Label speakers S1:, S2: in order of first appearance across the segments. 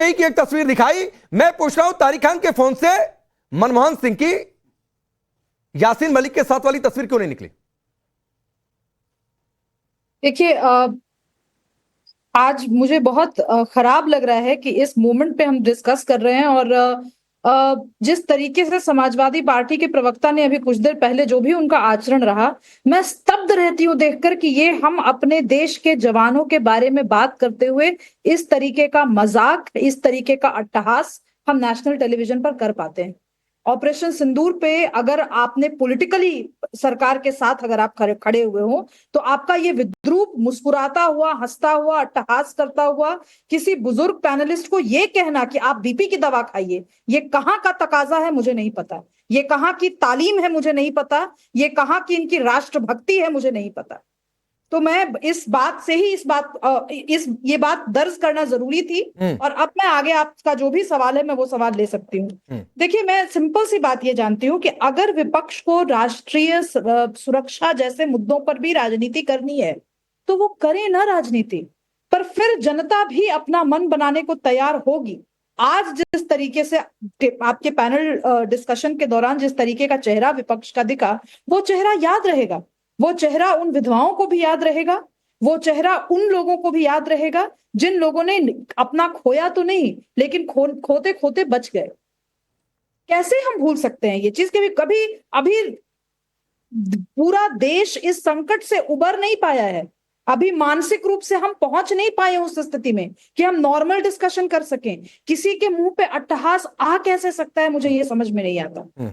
S1: की एक तस्वीर दिखाई। मैं पूछ रहा हूं तारिक खान के फोन से मनमोहन सिंह की यासीन मलिक के साथ वाली तस्वीर क्यों नहीं निकली?
S2: देखिए, आज मुझे बहुत खराब लग रहा है कि इस मोमेंट पे हम डिस्कस कर रहे हैं और जिस तरीके से समाजवादी पार्टी के प्रवक्ता ने अभी कुछ देर पहले जो भी उनका आचरण रहा, मैं स्तब्ध रहती हूँ देखकर कि ये हम अपने देश के जवानों के बारे में बात करते हुए इस तरीके का मजाक, इस तरीके का अट्टहास हम नेशनल टेलीविजन पर कर पाते हैं। ऑपरेशन सिंदूर पे अगर आपने पॉलिटिकली सरकार के साथ अगर आप खड़े हुए हो, तो आपका ये विद्रूप मुस्कुराता हुआ, हंसता हुआ, अट्टहास करता हुआ किसी बुजुर्ग पैनलिस्ट को ये कहना कि आप बीपी की दवा खाइए, ये कहाँ का तकाजा है मुझे नहीं पता, ये कहाँ की तालीम है मुझे नहीं पता, ये कहाँ की इनकी राष्ट्रभक्ति है मुझे नहीं पता। तो मैं इस बात से ही ये बात दर्ज करना जरूरी थी। और अब मैं आगे आपका जो भी सवाल है मैं वो सवाल ले सकती हूँ। देखिए, मैं सिंपल सी बात ये जानती हूँ कि अगर विपक्ष को राष्ट्रीय सुरक्षा जैसे मुद्दों पर भी राजनीति करनी है तो वो करे ना राजनीति, पर फिर जनता भी अपना मन बनाने को तैयार होगी। आज जिस तरीके से आपके पैनल डिस्कशन के दौरान जिस तरीके का चेहरा विपक्ष का दिखा, वो चेहरा याद रहेगा, वो चेहरा उन विधवाओं को भी याद रहेगा, वो चेहरा उन लोगों को भी याद रहेगा जिन लोगों ने अपना खोया तो नहीं लेकिन खोते खोते बच गए। कैसे हम भूल सकते हैं ये चीज? कभी अभी पूरा देश इस संकट से उबर नहीं पाया है, अभी मानसिक रूप से हम पहुंच नहीं पाए उस स्थिति में कि हम नॉर्मल डिस्कशन कर सकें। किसी के मुंह पे अट्टहास आ कैसे सकता है, मुझे ये समझ में नहीं आता।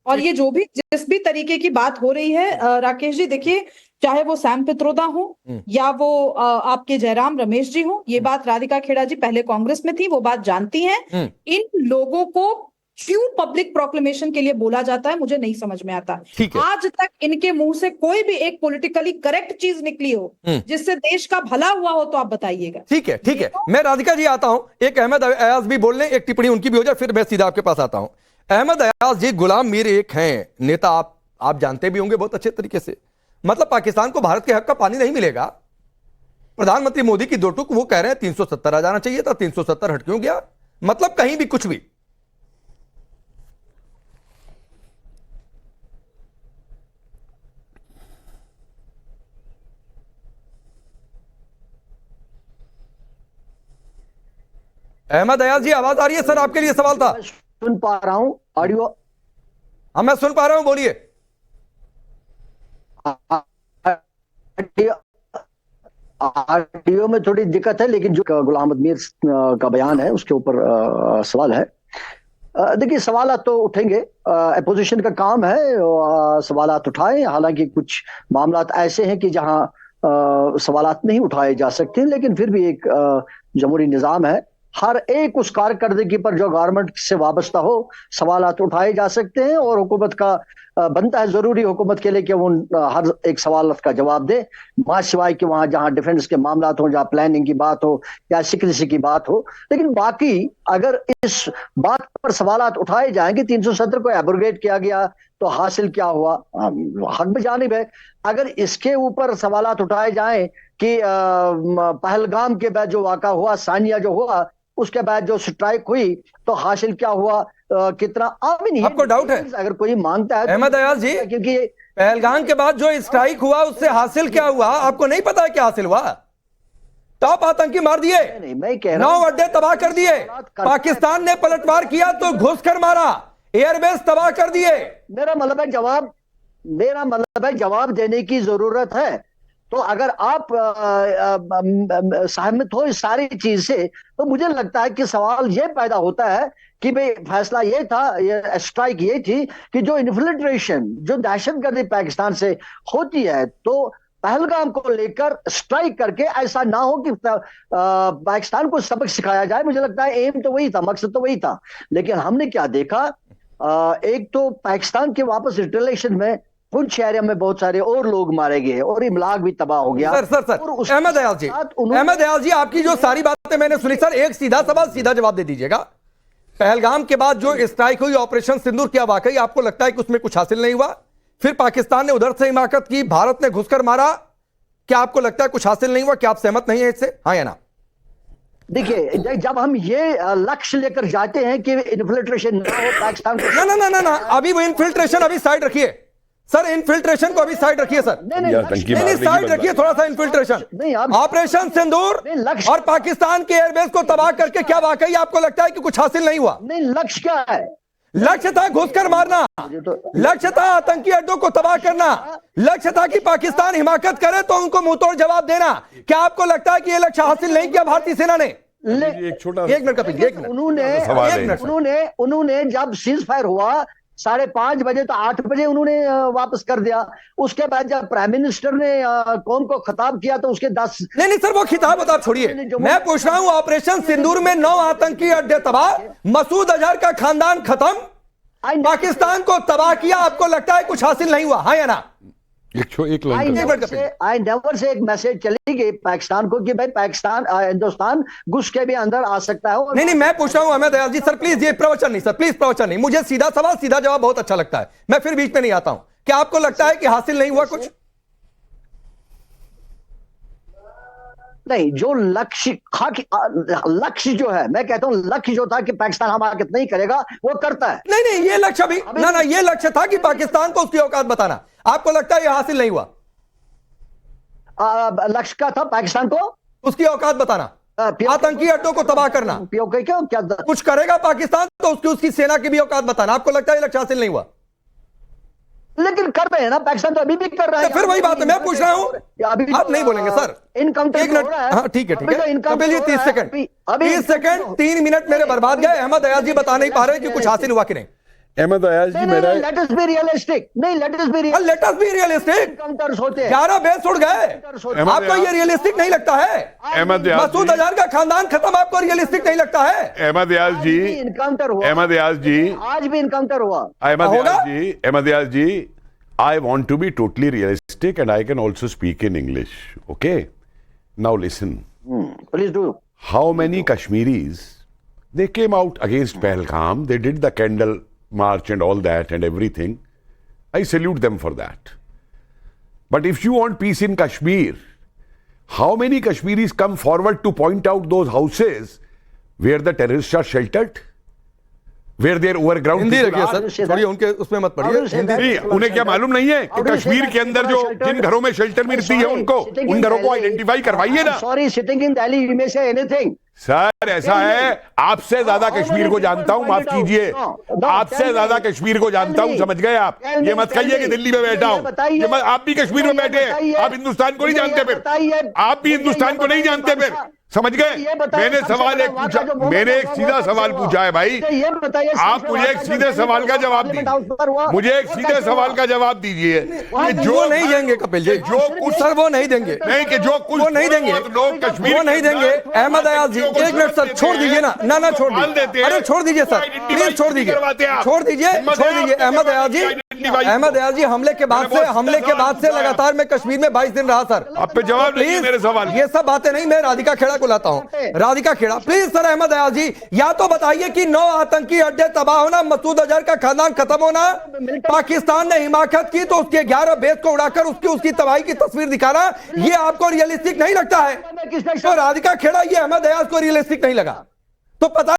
S2: और ये जो भी जिस भी तरीके की बात हो रही है राकेश जी, देखिए, चाहे वो सैम पित्रोदा हो या वो आपके जयराम रमेश जी हो, ये बात राधिका खेड़ा जी पहले कांग्रेस में थी, वो बात जानती हैं। इन लोगों को क्यों पब्लिक प्रोक्लेमेशन के लिए बोला जाता है मुझे नहीं समझ में आता। आज तक इनके मुंह से कोई भी एक पॉलिटिकली करेक्ट चीज निकली हो जिससे देश का भला हुआ हो तो आप बताइएगा।
S1: ठीक है, ठीक है, मैं राधिका जी आता हूं, एक अहमद अयाज भी बोल लें, एक टिप्पणी उनकी भी हो जाए, फिर मैं सीधा आपके पास आता हूं। अहमद अयाज जी, गुलाम मीर एक हैं नेता, आप जानते भी होंगे बहुत अच्छे तरीके से। मतलब पाकिस्तान को भारत के हक का पानी नहीं मिलेगा। प्रधानमंत्री मोदी की दो टूक वो कह रहे हैं 370 आ जाना चाहिए था, 370 हट क्यों गया? मतलब कहीं भी कुछ भी। अहमद अयाज जी, आवाज आ रही है सर? आपके लिए सवाल था।
S3: सुन पा रहा हूं ऑडियो।
S1: हाँ, मैं सुन पा रहा हूं, बोलिए।
S3: ऑडियो में थोड़ी दिक्कत है, लेकिन जो गुलाम अहमद मीर का बयान है उसके ऊपर सवाल है। देखिए, सवाल तो उठेंगे, अपोजिशन का काम है सवाल उठाएं। हालांकि कुछ मामला ऐसे हैं कि जहां सवाल नहीं उठाए जा सकते, लेकिन फिर भी एक जमहूरी निजाम है, हर एक उस कारकर्दगी पर जो गवर्नमेंट से वाबस्ता हो सवालात उठाए जा सकते हैं और हुकूमत का बनता है, जरूरी हुकूमत के लिए कि वो हर एक सवाल का जवाब दे, मां सिवाय कि वहां जहां डिफेंस के मामला हो, जहां प्लानिंग की बात हो या सिक्रेसी की बात हो। लेकिन बाकी अगर इस बात पर सवालात उठाए जाएंगे 370 को एब्रोगेट किया गया तो हासिल क्या हुआ, हक बजानिब है। अगर इसके ऊपर सवालात उठाए जाएं कि पहलगाम के बाद जो वाक़ा हुआ, सानिया जो हुआ, उसके बाद जो स्ट्राइक हुई तो हासिल क्या हुआ, कितना आमिन है।
S1: आपको डाउट है?
S3: अगर कोई मांगता है
S1: अहमद अयाज जी, क्योंकि पहलगाम के बाद जो स्ट्राइक हुआ उससे हासिल क्या हुआ आपको नहीं पता है? क्या हासिल हुआ? टॉप आतंकी मार दिए,
S3: नहीं, मैं कह रहा
S1: 9 अड्डे तबाह कर दिए, पाकिस्तान ने पलटवार किया तो घुसकर मारा, एयरबेस तबाह कर दिए।
S3: मेरा मतलब है जवाब देने की जरूरत है। तो अगर आप सहमत हो इस सारी चीज से, तो मुझे लगता है कि सवाल ये पैदा होता है कि भाई फैसला ये था, ये स्ट्राइक ये थी कि जो इन्फिल्ट्रेशन, जो दहशतगर्दी पाकिस्तान से होती है, तो पहलगाम को लेकर स्ट्राइक करके ऐसा ना हो कि पाकिस्तान को सबक सिखाया जाए। मुझे लगता है एम तो वही था, मकसद तो वही था। लेकिन हमने क्या देखा, एक तो पाकिस्तान के वापस रिटेलिएशन में पुंछ एरिया में बहुत सारे और लोग मारे गए और इमलाक भी तबाह हो गया।
S1: सर अहमद अयाज जी, आपकी जो सारी बातें मैंने सुनी सर, एक सीधा सवाल सीधा जवाब दे दीजिएगा। पहलगाम के बाद जो स्ट्राइक हुई ऑपरेशन सिंदूर, क्या वाकई आपको लगता है कि उसमें कुछ हासिल नहीं हुआ? फिर पाकिस्तान ने उधर से हिमाकत की, भारत ने घुसकर मारा, क्या आपको लगता है कुछ हासिल नहीं हुआ? क्या आप सहमत नहीं है इससे, हाँ या ना?
S3: देखिए, जब हम ये लक्ष्य लेकर जाते हैं कि इन्फिल्ट्रेशन ना हो पाकिस्तान को,
S1: ना ना ना ना ना, अभी वो इन्फिल्ट्रेशन अभी साइड रखिए सर, इन्फिल्ट्रेशन को अभी साइड रखिए सर,
S3: नहीं
S4: या
S3: लक्ष्य
S4: टंकी
S1: नहीं
S4: मारने की
S1: साइड
S4: बंदा-
S1: रखिए थोड़ा सा इन्फिल्ट्रेशन।
S3: नहीं, आप-
S1: ऑपरेशन सिंदूर
S3: नहीं, लक्ष्य-
S1: और पाकिस्तान के एयरबेस को तबाह करके क्या वाकई आपको लगता है कि कुछ हासिल नहीं हुआ?
S3: नहीं, लक्ष्य क्या है?
S1: लक्ष्य था घुसकर मारना,
S3: मुझे तो
S1: लक्ष्य था आतंकी अड्डों को तबाह करना, लक्ष्य था कि पाकिस्तान हिमाकत करे तो उनको मुंहतोड़ जवाब देना। क्या आपको लगता है कि यह लक्ष्य हासिल नहीं किया भारतीय सेना ने?
S3: ले-
S4: एक छोटा
S1: एक मिनट कपिल, एक मिनट,
S4: सवाल है।
S1: एक मिनट सर।
S3: उन्होंने जब सीज फायर हुआ 5:30 बजे, तो 8 बजे उन्होंने वापस कर दिया। उसके बाद जब प्राइम मिनिस्टर ने कौम को खिताब किया तो उसके 10
S1: नहीं नहीं सर, वो खिताब बता छोड़िए, मैं पूछ रहा हूं ऑपरेशन सिंदूर में 9 आतंकी अड्डे तबाह, मसूद अजहर का खानदान खत्म, पाकिस्तान को तबाह किया, आपको लगता है कुछ हासिल नहीं हुआ, हाँ या ना?
S4: एक लाइन
S3: आई नेवर से एक मैसेज चली गई पाकिस्तान को कि भाई पाकिस्तान हिंदुस्तान घुस के भी अंदर आ सकता है।
S1: नहीं नहीं, मैं पूछ रहा हूं अहमद अयाज जी, सर प्लीज ये प्रवचन नहीं सर, प्लीज प्रवचन नहीं, मुझे सीधा सवाल सीधा जवाब बहुत अच्छा लगता है, मैं फिर बीच में नहीं आता हूं। क्या आपको लगता है कि हासिल नहीं हुआ कुछ?
S3: नहीं, जो लक्ष्य जो है, मैं कहता हूं लक्ष्य जो था कि पाकिस्तान हमाकत नहीं करेगा, वो करता है।
S1: नहीं नहीं, ये लक्ष्य अभी ना ना, ये लक्ष्य था कि पाकिस्तान को उसकी औकात बताना, आपको लगता है ये हासिल नहीं हुआ?
S3: लक्ष्य क्या था? पाकिस्तान को
S1: उसकी औकात बताना, आतंकी अड्डों को तबाह करना।
S3: पीओके क्यों क्या
S1: कुछ करेगा पाकिस्तान तो उसकी सेना की भी औकात बताना, आपको लगता है ये लक्ष्य हासिल नहीं हुआ?
S3: लेकिन कर रहे हैं ना, पाकिस्तान तो अभी भी कर रहा है।
S1: तो फिर वही बात है, मैं पूछ रहा हूं,
S3: अभी
S1: आप नहीं बोलेंगे सर,
S3: इनकाउंटर
S1: एक मिनट, हाँ ठीक है ठीक है, Kapil ji 30 second, 30 second, 3 minute मेरे बर्बाद गए। अहमद अयाज जी बता नहीं पा रहे कि कुछ हासिल हुआ कि नहीं।
S4: अहमद अयाज जी मेरा
S3: लेट अस बी रियलिस्टिक, नहीं let us B
S1: let us be realistic,
S3: encounters होते हैं,
S1: 11 बेस उड़ गए,
S4: अहमद
S1: आपको ये रियलिस्टिक नहीं लगता है?
S4: अहमद अयाज
S1: मसूद
S4: जी-
S1: अजहर का खानदान खत्म, आपको रियलिस्टिक नहीं लगता है?
S4: अहमद अयाज जी
S3: इनकाउंटर हुआ,
S4: अहमद अयाज जी
S3: आज भी इनकाउंटर हुआ।
S4: Ahmad Ayaz ji, I want to be totally realistic and I can also speak in English. Okay? Now listen.
S3: Please do.
S4: How many Kashmiris, they came out against Pahalgam, they did the candle march and all that and everything. I salute them for that. But if you want peace in Kashmir, how many Kashmiris come forward to point out those houses where the terrorists are sheltered? Where their overground
S1: Hindi
S4: people
S1: रखिए
S4: are?
S1: Sir, छोड़िए उनके उसमें मत पड़िए, हिंदी।
S4: नहीं, उन्हें क्या मालूम नहीं है कि कश्मीर के अंदर जो जिन घरों में शेल्टर मिलती है उनको उन घरों को आइडेंटिफाई करवाइए ना।
S3: Sorry, sitting in Delhi you may say anything.
S4: Sir ऐसा है, आपसे ज्यादा कश्मीर को जानता हूं, माफ कीजिए, आपसे ज्यादा कश्मीर को जानता हूं, समझ गए आप? ये मत कहिए कि दिल्ली में बैठा हूं, आप भी कश्मीर में बैठे हैं, आप हिंदुस्तान को नहीं जानते, फिर आप भी हिंदुस्तान को नहीं जानते, फिर समझ गए? मैंने सवाल एक पूछा, मैंने एक सीधा सवाल पूछा है भाई, आप मुझे एक सीधे सवाल का जवाब दीजिए, मुझे एक सीधे सवाल का जवाब दीजिए कि
S1: जो नहीं देंगे कपिल जी,
S4: जो कुछ
S1: सर वो नहीं देंगे,
S4: नहीं कि जो कुछ
S1: वो नहीं देंगे,
S4: लोग कश्मीर
S1: वो नहीं देंगे। अहमद अयाज जी एक मिनट सर, छोड़ दीजिए ना, ना ना छोड़ दीजिए, अरे छोड़ दीजिए सर, प्लीज छोड़ दीजिए, छोड़ दीजिए, छोड़ दीजिए। अहमद अयाज जी, अहमद अयाज जी, हमले के बाद से लगातार मैं कश्मीर में 22 दिन रहा सर।
S4: आप पे जवाब नहीं मेरे सवाल।
S1: ये सब बातें नहीं, मैं राधिका खेड़ा को लाता हूं, राधिका खेड़ा प्लीज सर। अहमद अयाज जी या तो बताइए कि 9 आतंकी अड्डे तबाह होना, मसूद अजहर का खानदान खत्म होना, पाकिस्तान ने हिमाकत की तो उसके 11 बेस को उड़ाकर उसकी तबाही की तस्वीर दिखाना, ये आपको रियलिस्टिक नहीं लगता है? तो राधिका खेड़ा ये अहमद अयाज को रियलिस्टिक नहीं लगा तो पता